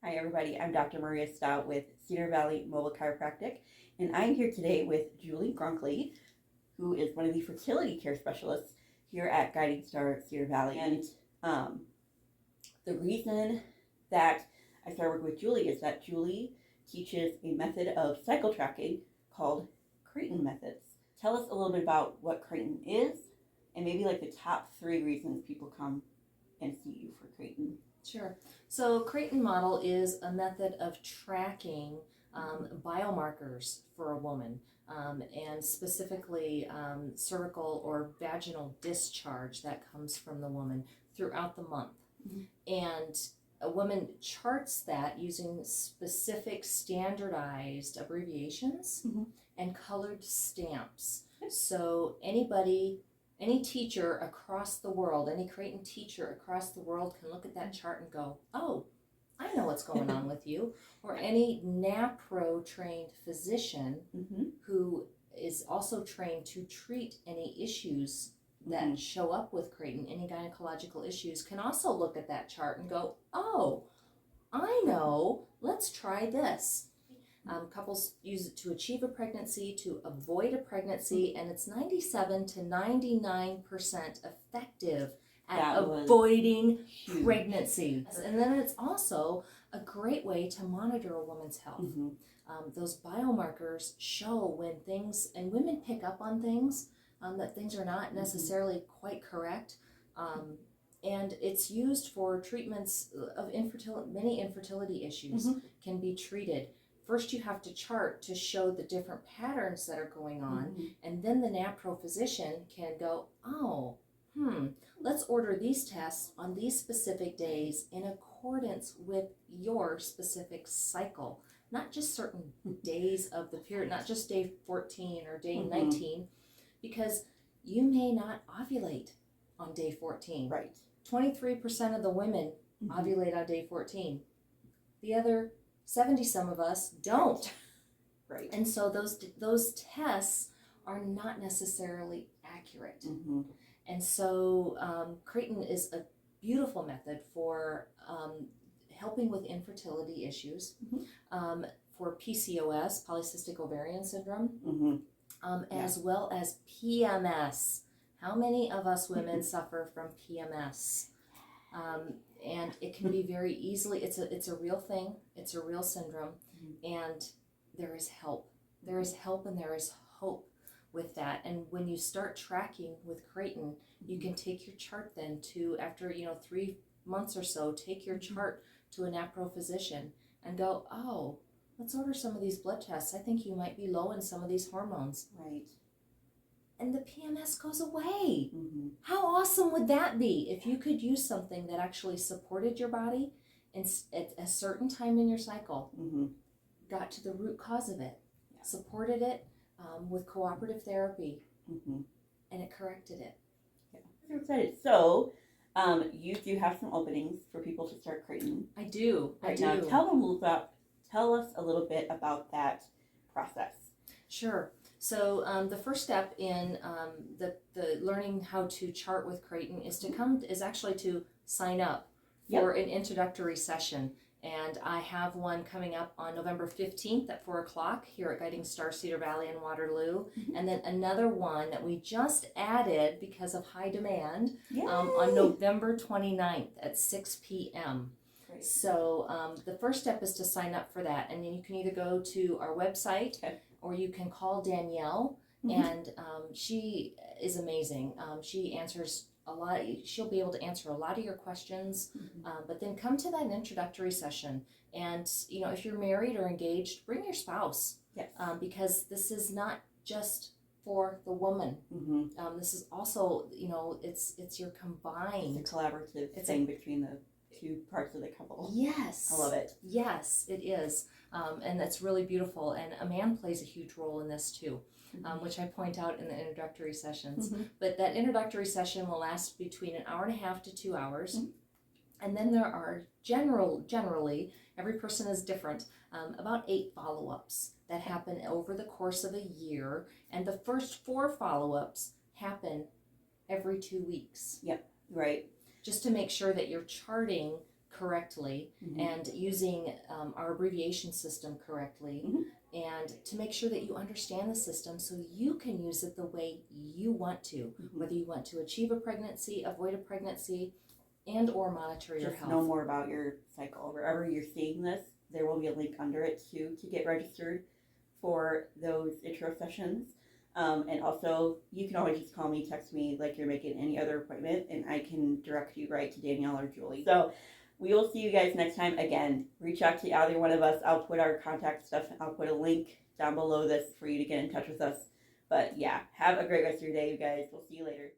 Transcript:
Hi everybody, I'm Dr. Maria Staudt with Cedar Valley Mobile Chiropractic, and I'm here today with Julie Grunklee, who is one of the Fertility Care Specialists here at Guiding Star Cedar Valley. And the reason that I started working with Julie is that Julie teaches a method of cycle tracking called Creighton methods. Tell us a little bit about what Creighton is, and maybe like the top 3 reasons people come and see you for Creighton. Sure. So Creighton model is a method of tracking biomarkers for a woman, and specifically cervical or vaginal discharge that comes from the woman throughout the month. And a woman charts that using specific standardized abbreviations and colored stamps. So any teacher across the world, any Creighton teacher across the world can look at that chart and go, oh, I know what's going on with you. Or any NAPRO trained physician who is also trained to treat any issues that show up with Creighton, any gynecological issues, can also look at that chart and go, oh, I know, let's try this. Couples use it to achieve a pregnancy, to avoid a pregnancy, and it's 97 to 99% effective at avoiding pregnancy. And then it's also a great way to monitor a woman's health. Those biomarkers show when things, and women pick up on things, that things are not necessarily quite correct. And it's used for treatments of infertility. Many infertility issues can be treated. First, you have to chart to show the different patterns that are going on, and then the NAPRO physician can go, oh, let's order these tests on these specific days in accordance with your specific cycle. Not just certain days of the period, not just day 14 or day 19, because you may not ovulate on day 14. Right. 23% of the women ovulate on day 14. The other 70-some of us don't. Right. And so those tests are not necessarily accurate. And so Creighton is a beautiful method for helping with infertility issues, for PCOS, polycystic ovarian syndrome, as well as PMS. How many of us women suffer from PMS? And it can be very easily, it's a real thing, it's a real syndrome, and there is help. There is help and there is hope with that. And when you start tracking with Creighton, you can take your chart then to, after 3 months or so, take your chart to a NAPRO physician and go, oh, let's order some of these blood tests. I think you might be low in some of these hormones. Right. And the PMS goes away. How awesome would that be if you could use something that actually supported your body and at a certain time in your cycle, got to the root cause of it, supported it with cooperative therapy, and it corrected it. Yeah, I'm excited. So, you do have some openings for people to start Creighton. I do. Now, tell us a little bit about that process. Sure. So the first step in the learning how to chart with Creighton is actually to sign up for an introductory session. And I have one coming up on November 15th at 4 o'clock here at Guiding Star Cedar Valley in Waterloo. And then another one that we just added because of high demand on November 29th at 6 p.m. Great. So the first step is to sign up for that. And then you can either go to our website or you can call Danielle, and she is amazing. She answers a lot. She'll be able to answer a lot of your questions, but then come to that introductory session. And, if you're married or engaged, bring your spouse, because this is not just for the woman. This is also, it's your combined. It's a collaborative thing between the 2 parts of the couple. Yes. I love it. Yes, it is. And that's really beautiful. And a man plays a huge role in this too, which I point out in the introductory sessions. But that introductory session will last between an hour and a half to 2 hours. And then there are generally, every person is different, about 8 follow-ups that happen over the course of a year. And the first 4 follow-ups happen every 2 weeks. Yep, right. Just to make sure that you're charting correctly and using our abbreviation system correctly, and to make sure that you understand the system so you can use it the way you want to, whether you want to achieve a pregnancy, avoid a pregnancy, and or monitor your Just health. know more about your cycle. Wherever you're seeing this, there will be a link under it too to get registered for those intro sessions. And also, you can always just call me, text me like you're making any other appointment, and I can direct you right to Danielle or Julie. So we will see you guys next time. Again, reach out to either one of us. I'll put our contact stuff, I'll put a link down below this for you to get in touch with us. But yeah, have a great rest of your day, you guys. We'll see you later.